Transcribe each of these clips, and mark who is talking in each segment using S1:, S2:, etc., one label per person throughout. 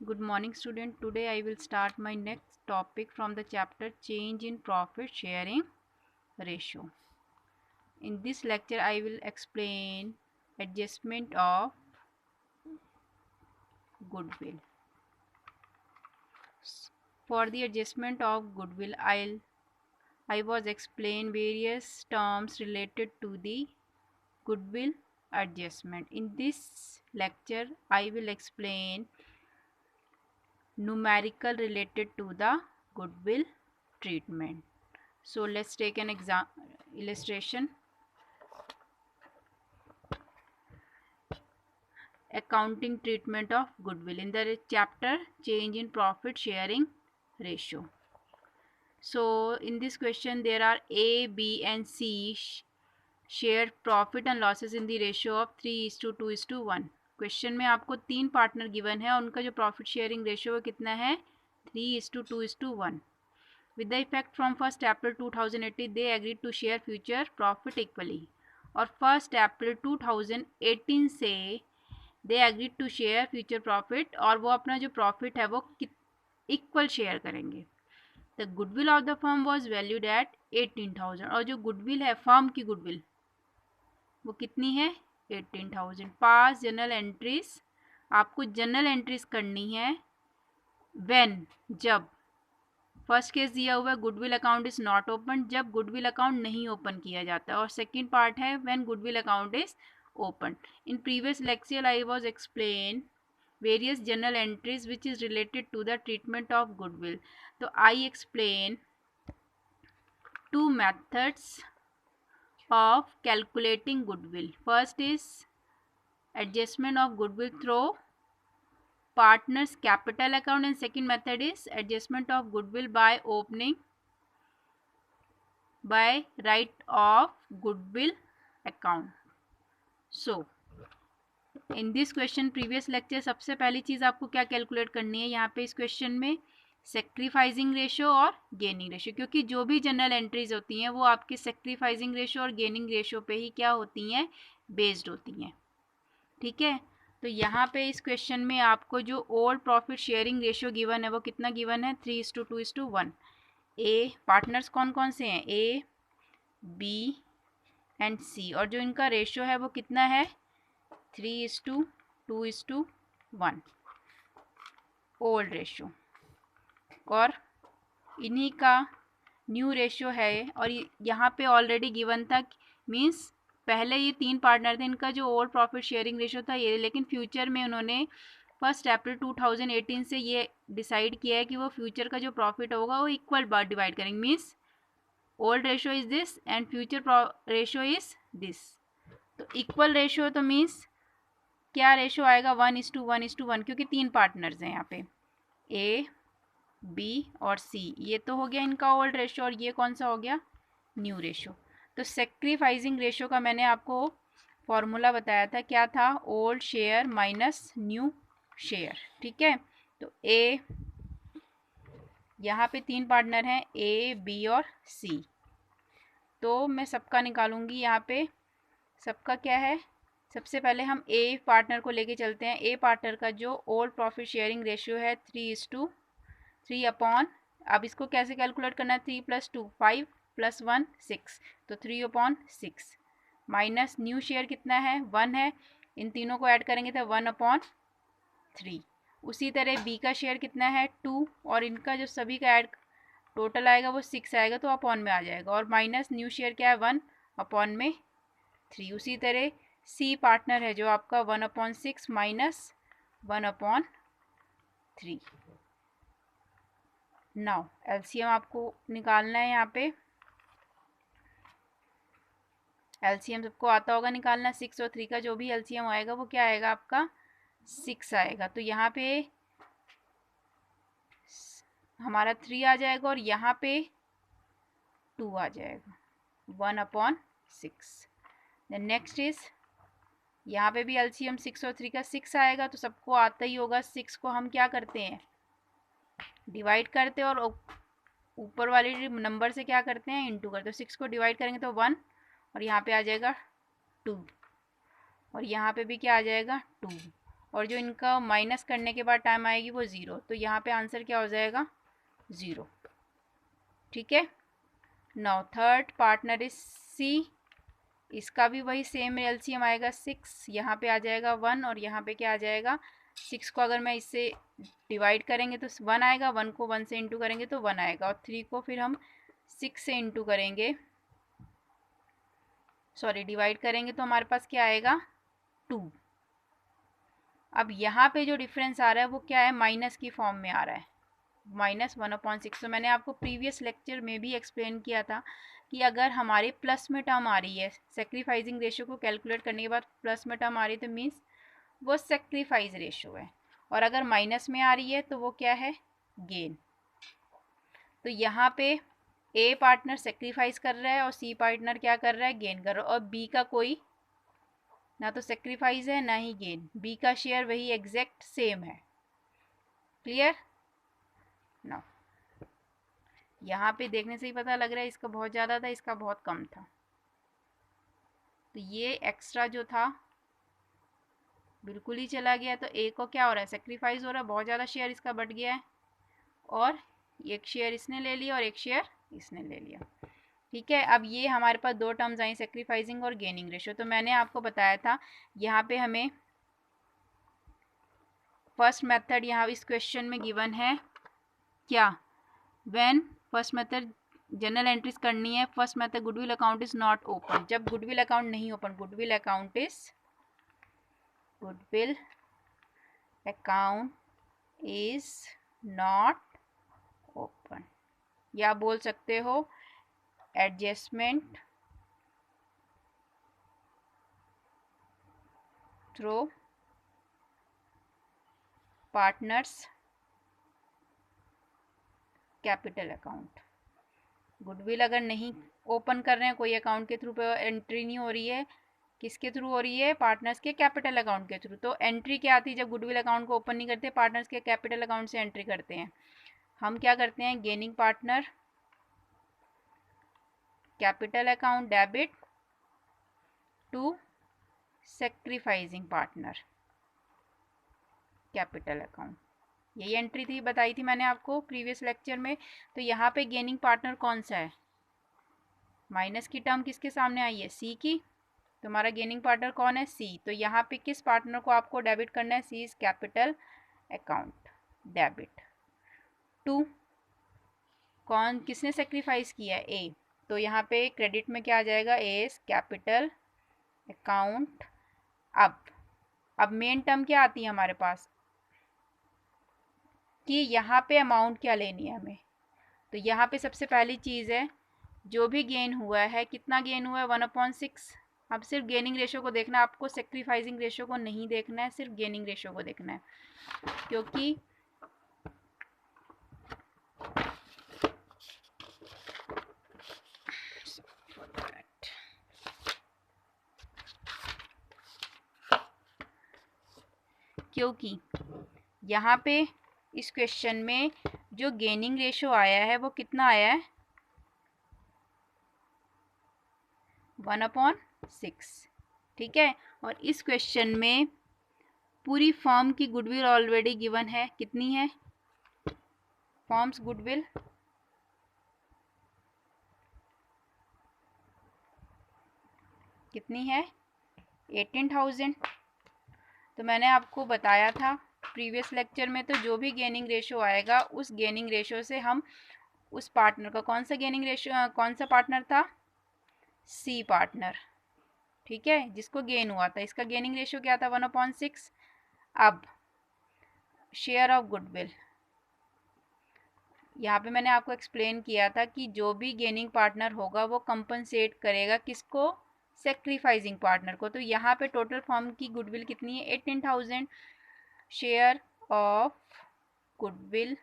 S1: Good morning student. Today I will start my next topic from the chapter change in profit sharing ratio. In this lecture I will explain adjustment of goodwill. For the adjustment of goodwill I was explain various terms related to the goodwill adjustment. In this lecture I will explain numerical related to the goodwill treatment. So let's take an illustration. Accounting treatment of goodwill in the chapter change in profit sharing ratio. So in this question there are A, B and C share profit and losses in the ratio of 3:2:1. Question में आपको 3 partner given है और उनका जो profit sharing ratio वो कितना है 3:2:1. With the effect from 1st April 2018 they agreed to share future profit equally. और 1st April 2018 से they agreed to share future profit और वो अपना जो प्रॉफिट है वो इक्वल शेयर करेंगे. The goodwill of the firm was valued at 18,000 और जो गुडविल है फर्म की गुडविल वो कितनी है 18,000. पास जर्नल एंट्रीज आपको जर्नल एंट्रीज करनी है व्हेन जब फर्स्ट केस दिया हुआ है goodwill account is not open जब गुडविल अकाउंट नहीं ओपन किया जाता और सेकेंड पार्ट है when goodwill account is open. In previous lecture I was explain various journal entries which is related to the treatment of goodwill. So I explain two methods of calculating goodwill. First is adjustment of goodwill through partners capital account and second method is adjustment of goodwill by opening by right of goodwill account. So in this question previous lecture सबसे पहली चीज़ आपको क्या calculate करनी है यहाँ पे इस question में सेक्रीफाइजिंग रेशियो और गेनिंग रेशियो, क्योंकि जो भी जनरल एंट्रीज होती हैं वो आपकी सेक्रीफाइजिंग रेशियो और गेनिंग रेशियो पे ही क्या होती हैं बेस्ड होती हैं. ठीक है, तो यहाँ पे इस क्वेश्चन में आपको जो old profit sharing ratio given है वो कितना गिवन है 3:2:1. ए पार्टनर्स कौन कौन से हैं ए बी एंड सी और जो इनका रेशियो है वो कितना है 3:2:1 ओल्ड रेशियो और इन्हीं का न्यू रेशियो है और यहाँ पे ऑलरेडी गिवन था मींस पहले ये 3 पार्टनर थे इनका जो ओल्ड प्रॉफिट शेयरिंग रेशियो था ये, लेकिन फ्यूचर में उन्होंने 1st अप्रैल 2018 से ये डिसाइड किया है कि वो फ्यूचर का जो प्रॉफिट होगा वो इक्वल बार डिवाइड करेंगे. Means old ratio is this and future ratio is this. तो इक्वल रेशियो तो मीन्स क्या रेशियो आएगा 1:1:1 क्योंकि 3 पार्टनर्स हैं यहाँ पे ए बी और सी. ये तो हो गया इनका ओल्ड रेशियो और ये कौन सा हो गया न्यू रेशियो. तो सेक्रीफाइजिंग रेशियो का मैंने आपको फॉर्मूला बताया था क्या था old share minus new share. ठीक है, तो ए यहाँ पे 3 पार्टनर हैं ए बी और सी, तो मैं सबका निकालूंगी. यहाँ पे सबका क्या है सबसे पहले हम ए पार्टनर को लेके चलते हैं. ए पार्टनर का जो ओल्ड प्रॉफिट शेयरिंग रेशियो है 3:3 अपॉन, अब इसको कैसे कैलकुलेट करना है 3 + 2 5 + 1 6, तो 3/6 माइनस न्यू शेयर कितना है 1 है, इन तीनों को ऐड करेंगे तो 1/3. उसी तरह बी का शेयर कितना है 2 और इनका जो सभी का ऐड टोटल आएगा वो 6 आएगा तो अपॉन में आ जाएगा और माइनस न्यू शेयर क्या है 1/3. उसी तरह सी पार्टनर है जो आपका 1/6 माइनस 1/3. नाउ एलसीएम आपको निकालना है. यहाँ पे एलसीएम सबको आता होगा निकालना. 6 और 3 का जो भी एलसीएम आएगा वो क्या आएगा आपका 6 आएगा. तो यहाँ पे हमारा 3 आ जाएगा और यहाँ पे 2 आ जाएगा 1/6. देन नेक्स्ट इज यहाँ पे भी एलसीएम 6 और 3 का 6 आएगा. तो सबको आता ही होगा 6 को हम क्या करते हैं डिवाइड करते हैं और ऊपर वाले नंबर से क्या करते हैं इंटू करते हैं. 6 को डिवाइड करेंगे तो 1 और यहाँ पे आ जाएगा 2 और यहाँ पे भी क्या आ जाएगा 2 और जो इनका माइनस करने के बाद टाइम आएगी वो 0, तो यहाँ पे आंसर क्या हो जाएगा 0। ठीक है। Now third partner is C, इसका भी वही सेम एलसीएम आएगा 6, यहाँ पे आ जाएगा 1 और यहाँ पे क्या आ जाएगा 6 को अगर मैं इससे डिवाइड करेंगे तो 1 आएगा, 1 को 1 से इंटू करेंगे तो 1 आएगा, और 3 को फिर हम 6 से इंटू करेंगे, सॉरी डिवाइड करेंगे तो हमारे पास क्या आएगा 2। अब यहाँ पे जो डिफरेंस आ रहा है वो क्या है, माइनस की फॉर्म में आ रहा है, -1/6। तो मैंने आपको प्रीवियस लेक्चर में भी एक्सप्लेन किया था कि अगर हमारे प्लस में टर्म आ रही है, सेक्रीफाइसिंग रेशियो को कैलकुलेट करने के बाद प्लस में टर्म आ रही है तो मीन्स वो सेक्रीफाइस रेशियो है, और अगर माइनस में आ रही है तो वो क्या है, गेन। तो यहाँ पे ए पार्टनर सेक्रीफाइस कर रहा है और सी पार्टनर क्या कर रहा है, गेन कर रहा है, और बी का कोई ना तो सेक्रीफाइस है ना ही गेन, बी का शेयर वही एग्जैक्ट सेम है। क्लियर। ना यहाँ पे देखने से ही पता लग रहा है इसका बहुत ज़्यादा था, इसका बहुत कम था, तो ये एक्स्ट्रा जो था बिल्कुल ही चला गया। तो ए को क्या हो रहा है, सेक्रीफाइस हो रहा है, बहुत ज़्यादा शेयर इसका बढ़ गया है, और एक शेयर इसने ले लिया और एक शेयर इसने ले लिया। ठीक है। अब ये हमारे पास दो टर्म्स आई, सेक्रीफाइसिंग और गेनिंग रेशियो। तो मैंने आपको बताया था यहाँ पे हमें फर्स्ट मेथड यहाँ इस क्वेश्चन में गिवन है क्या, when first method general entries करनी है, first method goodwill account is not open, जब गुडविल अकाउंट नहीं open, goodwill account is not open, या बोल सकते हो adjustment through partners capital account. Goodwill अगर नहीं ओपन कर रहे हैं, कोई अकाउंट के थ्रू पे एंट्री नहीं हो रही है, किसके थ्रू हो रही है, पार्टनर्स के कैपिटल अकाउंट के थ्रू। तो एंट्री क्या आती है, जब गुडविल अकाउंट को ओपन नहीं करते, पार्टनर्स के कैपिटल अकाउंट से एंट्री करते हैं। हम क्या करते हैं, gaining partner capital account debit to sacrificing partner capital account, यही एंट्री थी, बताई थी मैंने आपको प्रीवियस लेक्चर में। तो यहाँ पे गेनिंग पार्टनर कौन सा है, माइनस की टर्म किसके सामने आई है, सी की, तो हमारा गेनिंग पार्टनर कौन है, सी। तो यहाँ पे किस पार्टनर को आपको डेबिट करना है, C is capital account debit to, कौन किसने सेक्रीफाइस किया है, ए, तो यहाँ पे क्रेडिट में क्या आ जाएगा, ए इज कैपिटल अकाउंट। अब मेन टर्म क्या आती है हमारे पास कि यहाँ पे अमाउंट क्या लेनी है हमें, तो यहाँ पे सबसे पहली चीज़ है जो भी गेन हुआ है, कितना गेन हुआ है 1/6। अब सिर्फ गेनिंग रेशियो को देखना है आपको, सेक्रीफाइसिंग रेशियो को नहीं देखना है, सिर्फ गेनिंग रेशियो को देखना है, क्योंकि यहाँ पे इस क्वेश्चन में जो गेनिंग रेशियो आया है वो कितना आया है, 1/6। ठीक है। और इस क्वेश्चन में पूरी फर्म की गुडविल ऑलरेडी गिवन है, कितनी है, फर्म्स गुडविल कितनी है, 18,000। तो मैंने आपको बताया था प्रीवियस लेक्चर में, तो जो भी गेनिंग रेशियो आएगा उस गेनिंग रेशियो से हम उस पार्टनर का, कौन सा गेनिंग रेशियो, कौन सा पार्टनर था, सी पार्टनर, ठीक है, जिसको गेन हुआ था, इसका गेनिंग रेशियो क्या था 1/6। अब शेयर ऑफ गुडविल, यहाँ पे मैंने आपको एक्सप्लेन किया था कि जो भी गेनिंग पार्टनर होगा वो कंपनसेट करेगा किसको, सेक्रीफाइसिंग पार्टनर को। तो यहाँ पे टोटल फर्म की गुडविल कितनी है, 18,000। शेयर ऑफ गुडविल,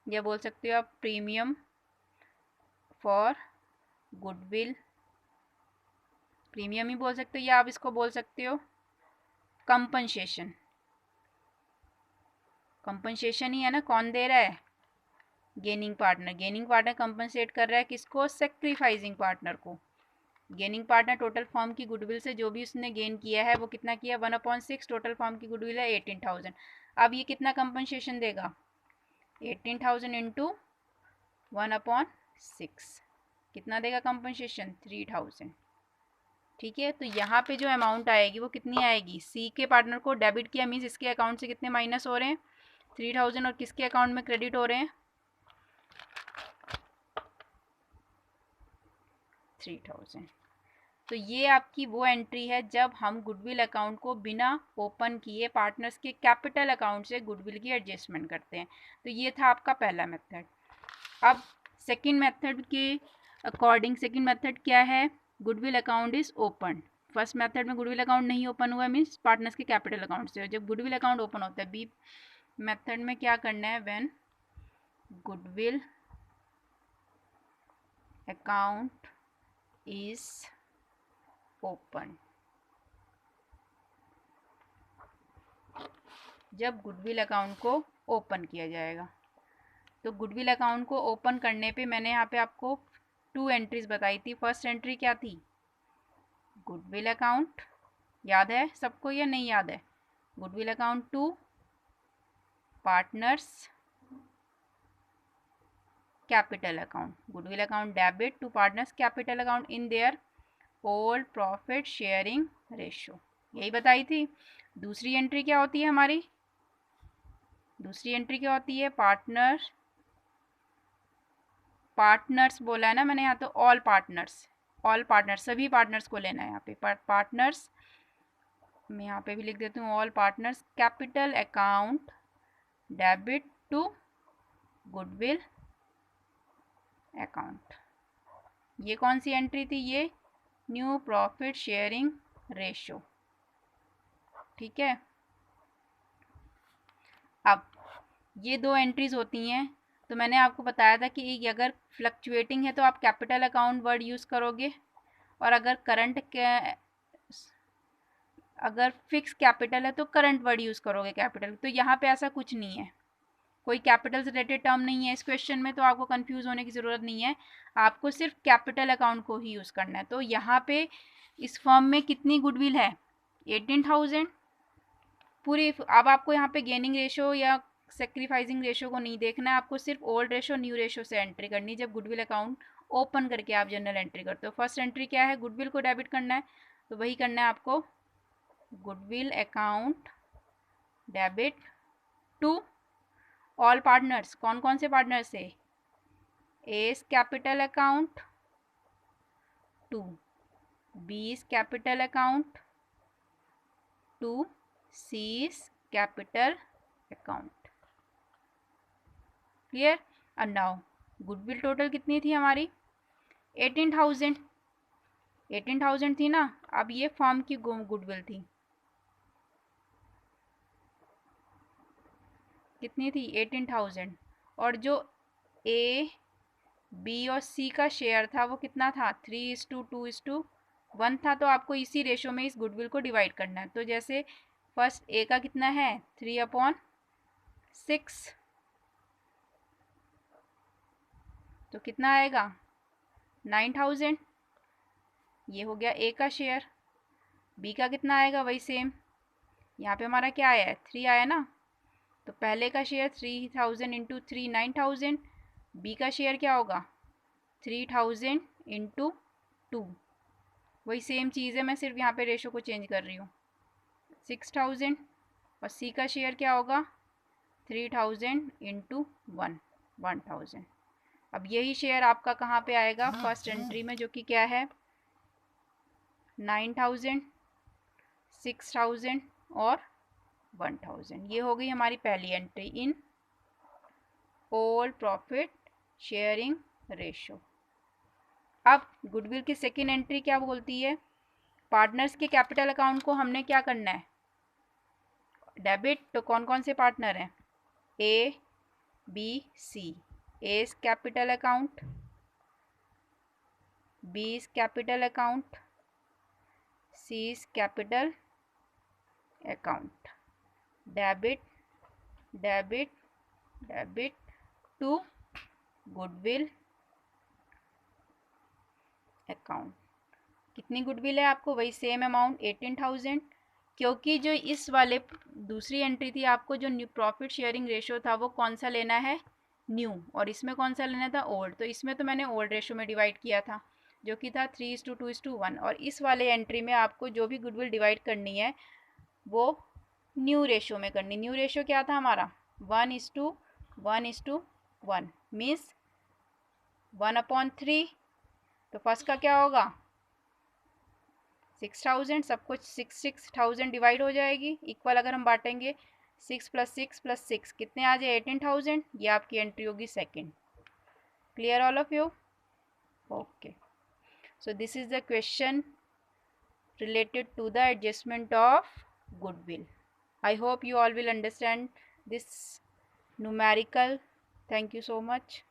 S1: या बोल सकते हो आप प्रीमियम फॉर गुडविल, प्रीमियम ही बोल सकते हो, या आप इसको बोल सकते हो कंपनसेशन, कंपनसेशन ही है ना, कौन दे रहा है, gaining partner. Gaining partner compensate कर रहा है किसको, सेक्रीफाइसिंग पार्टनर को। गेनिंग पार्टनर टोटल फॉर्म की गुडविल से जो भी उसने गेन किया है वो कितना किया, 1/6, टोटल फॉर्म की गुडविल है 18,000। अब ये कितना कंपनसेशन देगा, 18,000 इंटू 1/6 कितना देगा कंपनसेशन, 3,000। ठीक है, तो यहाँ पे जो अमाउंट आएगी वो कितनी आएगी, सी के पार्टनर को डेबिट किया मीन्स इसके अकाउंट से कितने माइनस हो रहे हैं, 3,000, और किसके अकाउंट में क्रेडिट हो रहे हैं, 3,000। तो ये आपकी वो एंट्री है जब हम गुडविल अकाउंट को बिना ओपन किए पार्टनर्स के कैपिटल अकाउंट से गुडविल की एडजस्टमेंट करते हैं। तो ये था आपका पहला मेथड। अब सेकंड मेथड के अकॉर्डिंग, सेकंड मेथड क्या है, goodwill account is open. First method में गुडविल अकाउंट नहीं ओपन हुआ मीन्स पार्टनर्स के कैपिटल अकाउंट से। जब गुडविल अकाउंट ओपन होता है, बी मेथड में क्या करना है, when goodwill account is open, जब गुडविल अकाउंट को ओपन किया जाएगा। तो गुडविल अकाउंट को ओपन करने पे मैंने यहाँ पे आपको 2 एंट्रीज बताई थी। फर्स्ट एंट्री क्या थी, गुडविल अकाउंट, याद है सबको या नहीं याद है, goodwill account to partners capital account, goodwill account debit to partners capital account in their old profit sharing ratio, यही बताई थी। दूसरी एंट्री क्या होती है हमारी, दूसरी एंट्री क्या होती है, पार्टनर्स बोला है ना मैंने यहाँ, तो ऑल पार्टनर्स सभी पार्टनर्स को लेना है यहाँ पे। पार्टनर्स मैं यहाँ पे भी लिख देती हूँ, all partners capital account debit to goodwill account. ये कौन सी एंट्री थी, ये न्यू प्रॉफिट शेयरिंग रेशियो। ठीक है, अब ये 2 एंट्रीज होती हैं। तो मैंने आपको बताया था कि अगर फ्लक्चुएटिंग है तो आप कैपिटल अकाउंट वर्ड यूज़ करोगे, और अगर अगर फिक्स कैपिटल है तो करंट वर्ड यूज़ करोगे कैपिटल। तो यहाँ पे ऐसा कुछ नहीं है, कोई कैपिटल से रिलेटेड टर्म नहीं है इस क्वेश्चन में, तो आपको कंफ्यूज होने की ज़रूरत नहीं है, आपको सिर्फ कैपिटल अकाउंट को ही यूज़ करना है। तो यहाँ पे इस फर्म में कितनी गुडविल है, 18,000 पूरी। अब आपको यहाँ पे गेनिंग रेशो या सेक्रीफाइसिंग रेशो को नहीं देखना है, आपको सिर्फ ओल्ड रेशो न्यू रेशो से एंट्री करनी जब गुडविल अकाउंट ओपन करके आप जनरल एंट्री करते हो। फर्स्ट एंट्री क्या है, गुडविल को डेबिट करना है, तो वही करना है आपको, goodwill account debit to all partners. कौन कौन से पार्टनर्स है, A's capital account to B's capital account to C's capital account. Clear. And now goodwill total कितनी थी हमारी, 18,000 थी ना। अब ये फर्म की गुडविल थी कितनी थी, 18,000, और जो ए बी और सी का शेयर था वो कितना था, 3:2:1 था। तो आपको इसी रेशो में इस गुडविल को डिवाइड करना है। तो जैसे फर्स्ट ए का कितना है, 3/6, तो कितना आएगा, 9,000, ये हो गया ए का शेयर। बी का कितना आएगा, वही सेम, यहाँ पे हमारा क्या आया है, 3 आया ना, तो पहले का शेयर 3,000 इंटू 3 9,000, बी का शेयर क्या होगा, 3,000 इंटू 2, वही सेम चीज़ है, मैं सिर्फ यहाँ पे रेशो को चेंज कर रही हूँ, 6,000, और सी का शेयर क्या होगा, 3,000 इंटू 1,000। अब यही शेयर आपका कहाँ पे आएगा, फर्स्ट एंट्री में, जो कि क्या है, 9,000, 6,000 और 1,000। ये हो गई हमारी पहली entry in old profit sharing ratio. अब गुडविल की सेकेंड एंट्री क्या बोलती है, पार्टनर्स के कैपिटल अकाउंट को हमने क्या करना है, डेबिट। तो कौन कौन से पार्टनर हैं, A B C, A's capital account, B's capital account, C's capital account, debit debit debit to goodwill account. कितनी गुडविल है आपको, वही सेम अमाउंट 18,000, क्योंकि जो इस वाले दूसरी एंट्री थी आपको जो न्यू प्रॉफिट शेयरिंग रेशो था वो कौन सा लेना है, न्यू, और इसमें कौन सा लेना था, ओल्ड। तो इसमें तो मैंने ओल्ड रेशो में डिवाइड किया था जो कि था 3:2:1, और इस वाले एंट्री में आपको जो भी गुडविल डिवाइड करनी है वो न्यू रेशो में करनी। न्यू रेशो क्या था हमारा, 1:1:1 मीन्स 1/3। तो फर्स्ट का क्या होगा 6,000, सब कुछ 6,000 डिवाइड हो जाएगी, इक्वल अगर हम बांटेंगे 6 + 6 + 6 कितने आ जाए 18,000, ये आपकी एंट्री होगी second. Clear all of you? Okay, so this is the question related to the adjustment of goodwill. I hope you all will understand this numerical. Thank you so much.